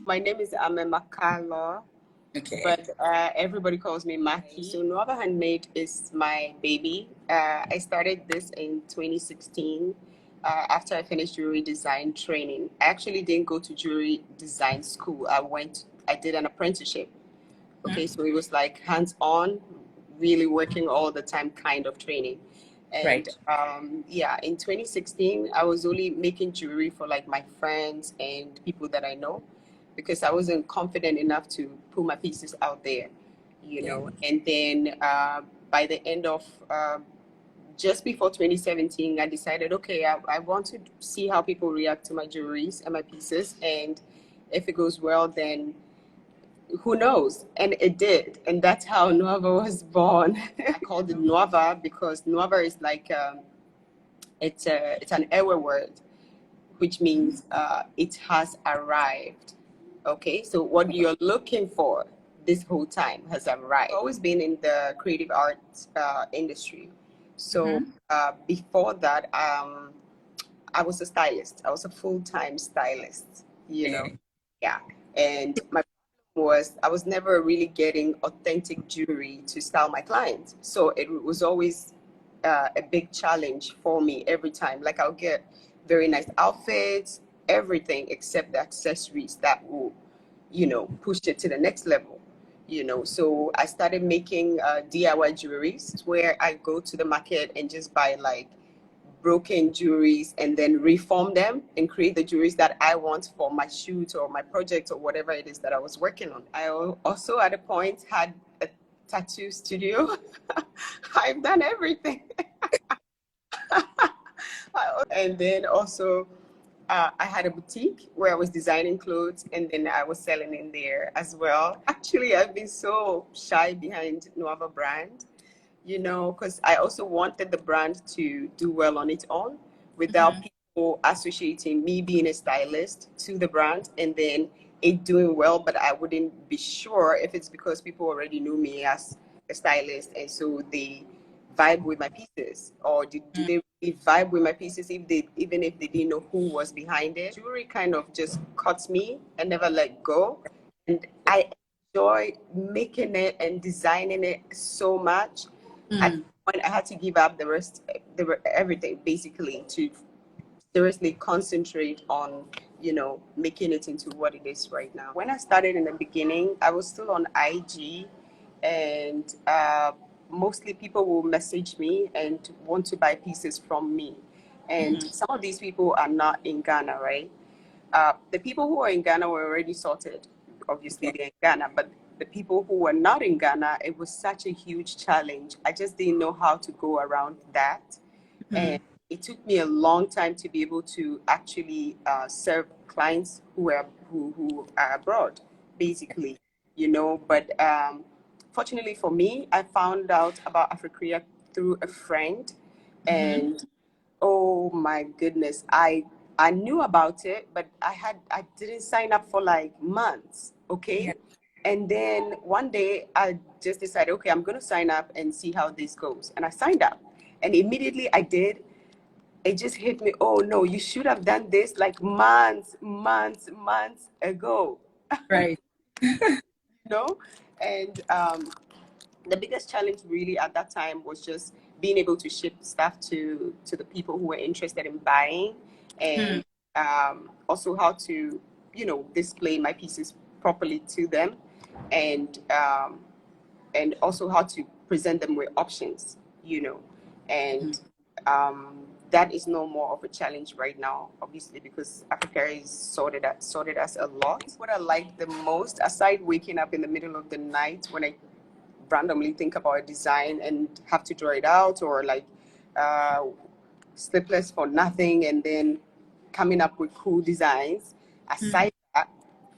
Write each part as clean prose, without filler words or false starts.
My name is Amemakalor, Okay. but everybody calls me Maki. So Nuava Handmade is my baby. I started this in 2016 after I finished jewelry design training. I actually didn't go to jewelry design school. I did an apprenticeship. Okay, so it was like hands-on, really working all the time kind of training. And Right. yeah, in 2016, I was only making jewelry for like my friends and people that I know because I wasn't confident enough to put my pieces out there, you know. And then by the end of just before 2017, I decided, okay, I want to see how people react to my jewelries and my pieces. And if it goes well, then who knows? And it did. And that's how Nuava was born. I called it Nuava because Nuava is like, it's an Ewe word, which means it has arrived. Okay, so what you're looking for this whole time has arrived. I've always been in the creative arts industry. So before that, I was a stylist. I was a full-time stylist, you know. Yeah. And my was I was never really getting authentic jewelry to style my clients. So it was always a big challenge for me every time. Like I'll get very nice outfits, everything except the accessories that will, you know, push it to the next level. You know, so I started making DIY jewelries where I go to the market and just buy like broken jewelries and then reform them and create the jewelries that I want for my shoot or my project or whatever it is that I was working on. I also at a point had a tattoo studio. I've done everything. And then also I had a boutique where I was designing clothes and then I was selling in there as well. Actually, I've been so shy behind Nuava brand, you know, because I also wanted the brand to do well on its own without people associating me being a stylist to the brand and then it doing well, but I wouldn't be sure if it's because people already knew me as a stylist and so they vibe with my pieces, or do they really vibe with my pieces even if they didn't know who was behind it. Jewelry kind of just caught me and never let go, and I enjoy making it and designing it so much. At the point, I had to give up everything basically to seriously concentrate on, you know, making it into what it is right now. When I started in the beginning, I was still on IG, and mostly people will message me and want to buy pieces from me. And some of these people are not in Ghana, right? The people who are in Ghana were already sorted. Obviously, they're in Ghana, but the people who were not in Ghana, it was such a huge challenge. I just didn't know how to go around that. And it took me a long time to be able to actually serve clients who are abroad, basically, you know. But fortunately for me, I found out about Africa through a friend, and oh my goodness, I knew about it, but I didn't sign up for like months, okay? And then one day I just decided, okay, I'm going to sign up and see how this goes. And I signed up, and immediately I did. It just hit me, oh no, you should have done this like months ago. Right. You know? And the biggest challenge really at that time was just being able to ship stuff to the people who were interested in buying, and also how to, you know, display my pieces properly to them, and also how to present them with options, you know. And that is no more of a challenge right now, obviously, because Africa is sorted us a lot. What I like the most, aside waking up in the middle of the night when I randomly think about a design and have to draw it out, or like sleepless for nothing and then coming up with cool designs. Aside that,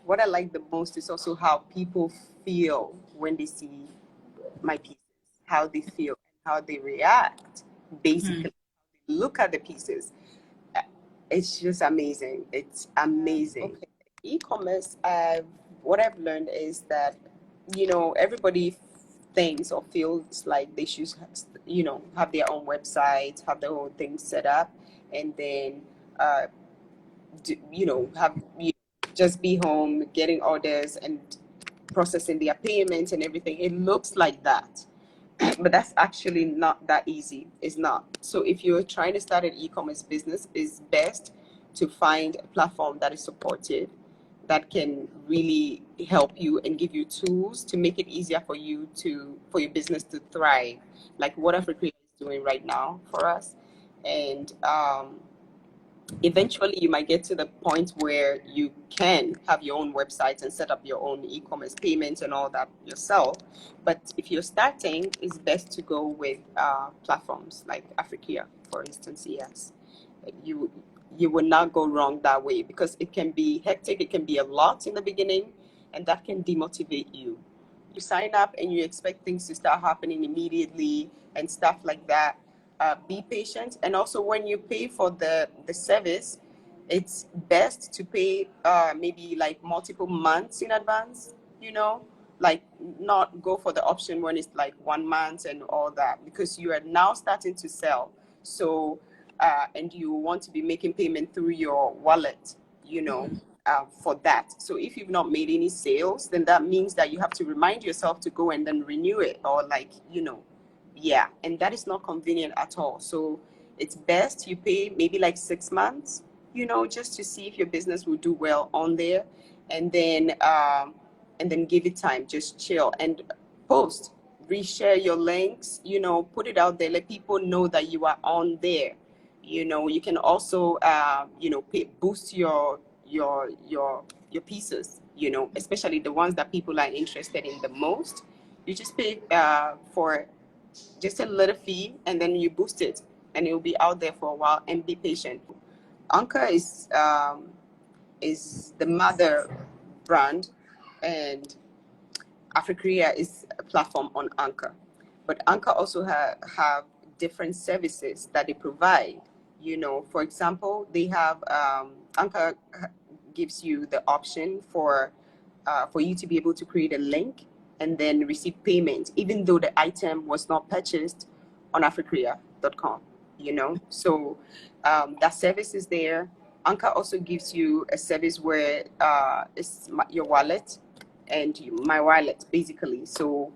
what I like the most is also how people feel when they see my pieces, how they feel, how they react, basically, look at the pieces. It's just amazing. It's amazing. Okay. E-commerce, what I've learned is that, you know, everybody thinks or feels like they should, you know, have their own website, have their own thing set up, and then, you know, have just be home, getting orders and processing their payments and everything. It looks like that, but that's actually not that easy. It's not. So if you're trying to start an e-commerce business, it's best to find a platform that is supportive, that can really help you and give you tools to make it easier for you for your business to thrive, like what Africa is doing right now for us. And eventually you might get to the point where you can have your own website and set up your own e-commerce payments and all that yourself. But if you're starting, it's best to go with platforms like Africa, for instance. Yes, you will not go wrong that way, because it can be hectic, it can be a lot in the beginning, and that can demotivate you. You sign up and you expect things to start happening immediately and stuff like that. Be patient. And also, when you pay for the service, it's best to pay maybe like multiple months in advance, you know, like not go for the option when it's like 1 month and all that, because you are now starting to sell. So and you want to be making payment through your wallet, you know, for that. So if you've not made any sales, then that means that you have to remind yourself to go and then renew it, or like, you know, yeah, and that is not convenient at all. So it's best you pay maybe like 6 months, you know, just to see if your business will do well on there, and then give it time, just chill and post, reshare your links, you know, put it out there, let people know that you are on there. You know, you can also you know, boost your pieces, you know, especially the ones that people are interested in the most. You just pay for just a little fee, and then you boost it, and it will be out there for a while. And be patient. ANKA is the mother brand, and Africa is a platform on ANKA. But ANKA also have different services that they provide. You know, for example, they have ANKA gives you the option for you to be able to create a link and then receive payment, even though the item was not purchased on africa.com, you know. So that service is there. ANKA also gives you a service where it's your wallet and my wallet, basically. So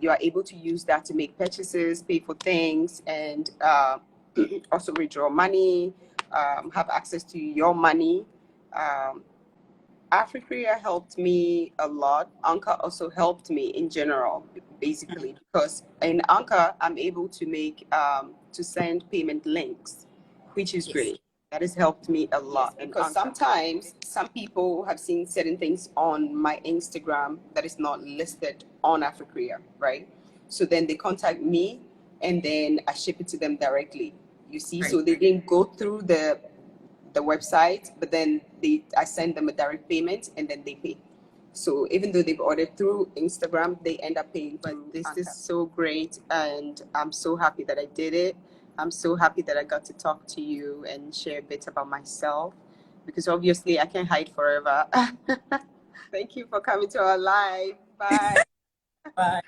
you are able to use that to make purchases, pay for things, and also withdraw money, have access to your money. Africa helped me a lot. ANKA also helped me in general, basically, because in ANKA, I'm able to make, to send payment links, which is great. That has helped me a lot. Yes, because sometimes some people have seen certain things on my Instagram that is not listed on Africa, right? So then they contact me, and then I ship it to them directly. You see, right. So they didn't go through the website, but then I send them a direct payment, and then they pay. So even though they've ordered through Instagram, they end up paying. But this ANKA is so great, and I'm so happy that I did it. I'm so happy that I got to talk to you and share a bit about myself, because obviously I can't hide forever. Thank you for coming to our live. Bye. Bye.